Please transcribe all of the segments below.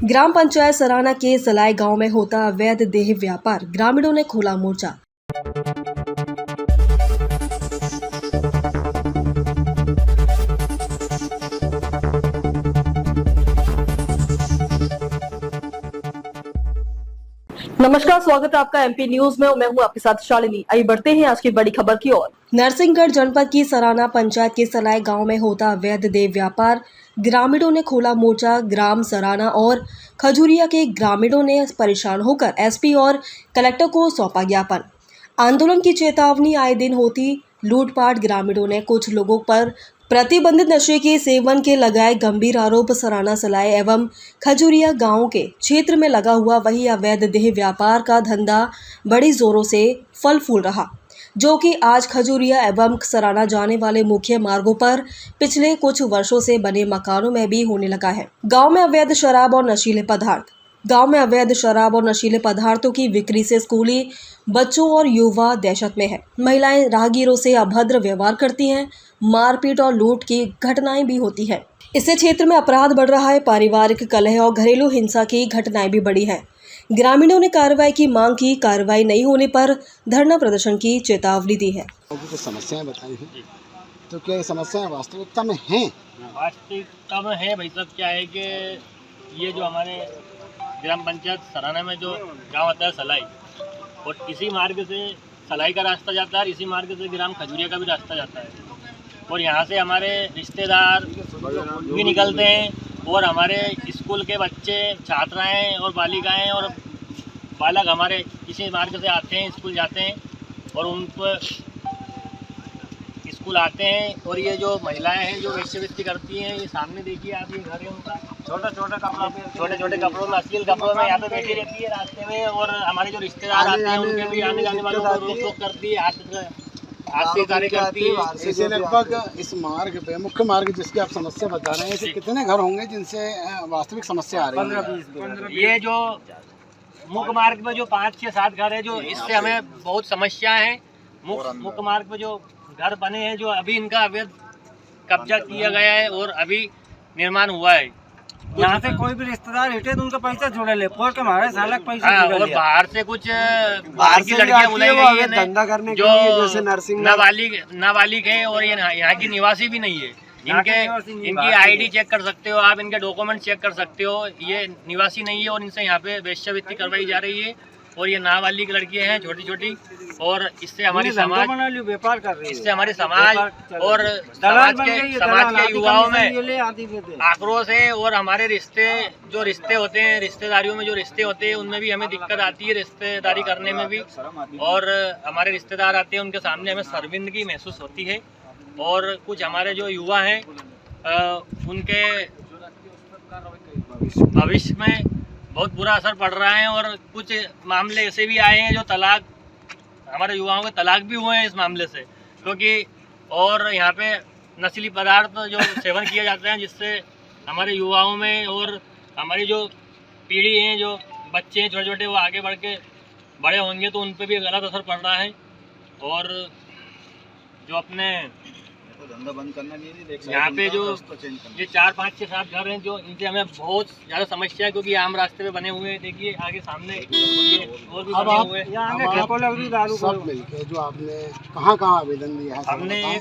ग्राम पंचायत सराना के सलाई गांव में होता अवैध देह व्यापार, ग्रामीणों ने खोला मोर्चा। नमस्कार, स्वागत है आपका एमपी न्यूज में। मैं हूं आपके साथ शालिनी। आइए बढ़ते हैं आज की बड़ी खबर की ओर। नरसिंहगढ़ जनपद की सराना पंचायत के सलाई गांव में होता अवैध देह व्यापार, ग्रामीणों ने खोला मोर्चा। ग्राम सराना और खजूरिया के ग्रामीणों ने परेशान होकर एसपी और कलेक्टर को सौंपा ज्ञापन। आंदोलन की चेतावनी, आए दिन होती लूटपाट। ग्रामीणों ने कुछ लोगों पर प्रतिबंधित नशे के सेवन के लगाए गंभीर आरोप। सराना सलाई एवं खजूरिया गांव के क्षेत्र में लगा हुआ वही अवैध देह व्यापार का धंधा बड़ी जोरों से फल फूल रहा, जो कि आज खजूरिया एवं सराना जाने वाले मुख्य मार्गों पर पिछले कुछ वर्षों से बने मकानों में भी होने लगा है। गांव में अवैध शराब और नशीले पदार्थों की बिक्री से स्कूली बच्चों और युवा दहशत में है। महिलाएं राहगीरों से अभद्र व्यवहार करती हैं। मारपीट और लूट की घटनाएं भी होती हैं। इससे क्षेत्र में अपराध बढ़ रहा है। पारिवारिक कलह और घरेलू हिंसा की घटनाएं भी बढ़ी हैं। ग्रामीणों ने कार्रवाई की मांग की। कार्रवाई नहीं होने पर धरना प्रदर्शन की चेतावनी दी है। कुछ समस्याएं बताई हैं, तो क्या ये समस्याएं वास्तविकता में हैं? वास्तविकता में है भाई साहब। क्या है कि ये जो हमारे ग्राम पंचायत सराना में जो गांव आता है सलाई, और इसी मार्ग से सलाई का रास्ता जाता है, इसी मार्ग से ग्राम खजूरिया का भी रास्ता जाता है। और यहाँ से हमारे रिश्तेदार भी निकलते हैं, और हमारे स्कूल के बच्चे, छात्राएं और बालिकाएं और बालक हमारे इसी मार्ग से आते हैं, स्कूल जाते हैं और उन पर स्कूल आते हैं। और ये जो महिलाएं हैं जो वेश्यावृत्ति करती हैं, ये सामने देखिए आप, ये घर है उनका, छोटे छोटे कपड़ों में, अश्लील कपड़ों में यहाँ पे बैठी रहती है रास्ते में। और हमारे जो रिश्तेदार आते हैं उनके भी आने जाने वालों को रोक टोक करती है, हाथ से कार्य करती है। ऐसे लगभग इस मार्ग पे, मुख्य मार्ग जिसकी आप समस्या बता रहे हैं, ऐसे कितने घर होंगे जिनसे वास्तविक समस्या आ रही है? ये जो मुख्य मार्ग पे जो 5 से 7 घर है, जो इससे हमें बहुत समस्या है। मुख्य मार्ग पे जो घर बने हैं, जो अभी इनका अवैध कब्जा किया गया है और अभी निर्माण हुआ है। यहाँ से कोई भी रिश्तेदार हटे तो उनका पैसा जोड़े ले, पोल के हमारे सालक पैसा और बाहर से कुछ बाहर की लड़कियां बुलाई गई है धंधा करने जो के लिए, जैसे नर्सिंग नाबालिग है और ये यहाँ की निवासी भी नहीं है। इनकी आईडी चेक कर सकते हो आप, इनके डॉक्यूमेंट चेक कर सकते हो। ये निवासी नहीं है और इनसे यहाँ पे वेश्यावृत्ति करवाई जा रही है। और ये नाबालिग लड़कियां हैं छोटी छोटी, और इससे हमारी समाज व्यापार कर रही है। इससे हमारी समाज और समाज के युवाओं में आक्रोश है। और हमारे रिश्ते होते हैं, रिश्तेदारियों में जो रिश्ते होते हैं, उनमें भी हमें दिक्कत आती है, रिश्तेदारी करने में भी। और हमारे रिश्तेदार आते हैं, उनके सामने हमें शर्मिंदगी महसूस होती है। और कुछ हमारे जो युवा हैं उनके भविष्य में बहुत बुरा असर पड़ रहा है। और कुछ मामले ऐसे भी आए हैं जो तलाक, हमारे युवाओं के तलाक भी हुए हैं इस मामले से, क्योंकि और यहाँ पे नशीली पदार्थ जो सेवन किया जाता है, जिससे हमारे युवाओं में और हमारी जो पीढ़ी है, जो बच्चे हैं छोटे छोटे, वो आगे बढ़ के बड़े होंगे तो उन पे भी गलत असर पड़ रहा है। और जो अपने धंधा बंद करना यहाँ पे जो ये 4, 5, 6, 7 घर हैं, जो इनसे हमें बहुत ज़्यादा समस्या है, क्योंकि आम रास्ते पे बने हुए हैं। देखिए आगे सामने और भी बने हुए हैं। सब मिलके जो आपने कहाँ आवेदन दिया है? हमने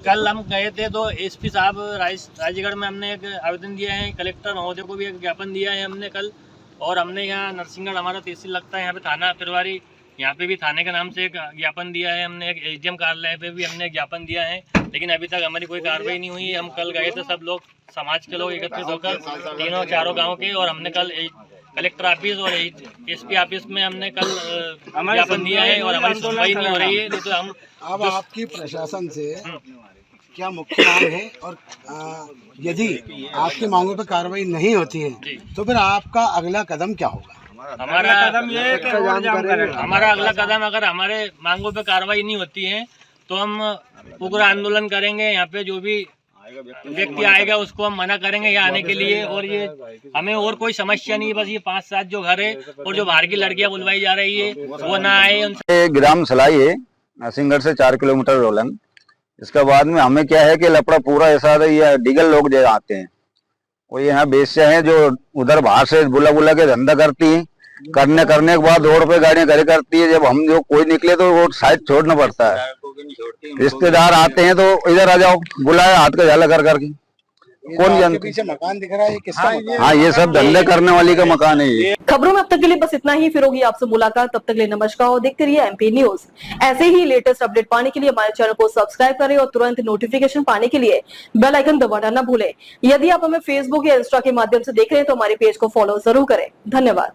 कल हम गए थे तो एसपी साहब राजगढ़ में हमने एक आवेदन दिया है, कलेक्टर महोदय को भी एक ज्ञापन दिया है हमने कल। और हमने यहाँ नरसिंहगढ़ हमारा तहसील लगता है, यहाँ पे थाना फिरवारी, यहाँ पे भी थाने के नाम से एक ज्ञापन दिया है हमने। एक एसडीएम कार्यालय पे भी हमने ज्ञापन दिया है, लेकिन अभी तक हमारी कोई कार्रवाई नहीं हुई है। हम कल गए थे, सब लोग, समाज के लोग एकत्रित होकर, 3-4 गाँव के, और हमने कल कलेक्टर ऑफिस और एसपी ऑफिस में हमने कल ज्ञापन दिया है। और हमारी सुनवाई नहीं हो रही है। नहीं तो हम अब आपकी प्रशासन से क्या मुख्य मांग है, और यदि आपकी मांगों पर कार्रवाई नहीं होती है तो फिर आपका अगला कदम क्या होगा? हमारा अगला कदम, अगर हमारे मांगों पे कार्रवाई नहीं होती है तो हम उग्र आंदोलन करेंगे। यहाँ पे जो भी व्यक्ति आएगा उसको हम मना करेंगे यहाँ आने के लिए। और ये हमें और कोई समस्या नहीं है, बस ये 5-7 जो घर है और जो बाहर की लड़कियां बुलवाई जा रही है वो ना आए। उनसे ग्राम सलाई है, नरसिंहगढ़ से 4 किलोमीटर रोलन। इसके बाद में हमें क्या है कि लपड़ा पूरा ऐसा ये डीगल लोग जो आते हैं कोई यहाँ बेस्या है जो उधर बाहर से बुला बुला के धंधा करती है, करने के बाद रोड पे गाड़ियां खड़ी करती है। जब हम जो कोई निकले तो वो साइड छोड़ना पड़ता है। रिश्तेदार आते हैं तो इधर आ जाओ, बुलाए हाथ का झाला कर करके। कौन आपके जानता? पीछे मकान दिख रहा है, ये किसका मकान है? हाँ, ये सब धंधे करने वाली का मकान है ये। खबरों में अब तक के लिए बस इतना ही। फिर होगी आपसे मुलाकात, तब तक के लिए नमस्कार और देखते रहिए एमपी न्यूज। ऐसे ही लेटेस्ट अपडेट पाने के लिए हमारे चैनल को सब्सक्राइब करें और तुरंत नोटिफिकेशन पाने के लिए बेल आइकन दबाना न भूलें। यदि आप हमें फेसबुक या इंस्टा के माध्यम से देख रहे हैं तो हमारे पेज को फॉलो जरूर करें। धन्यवाद।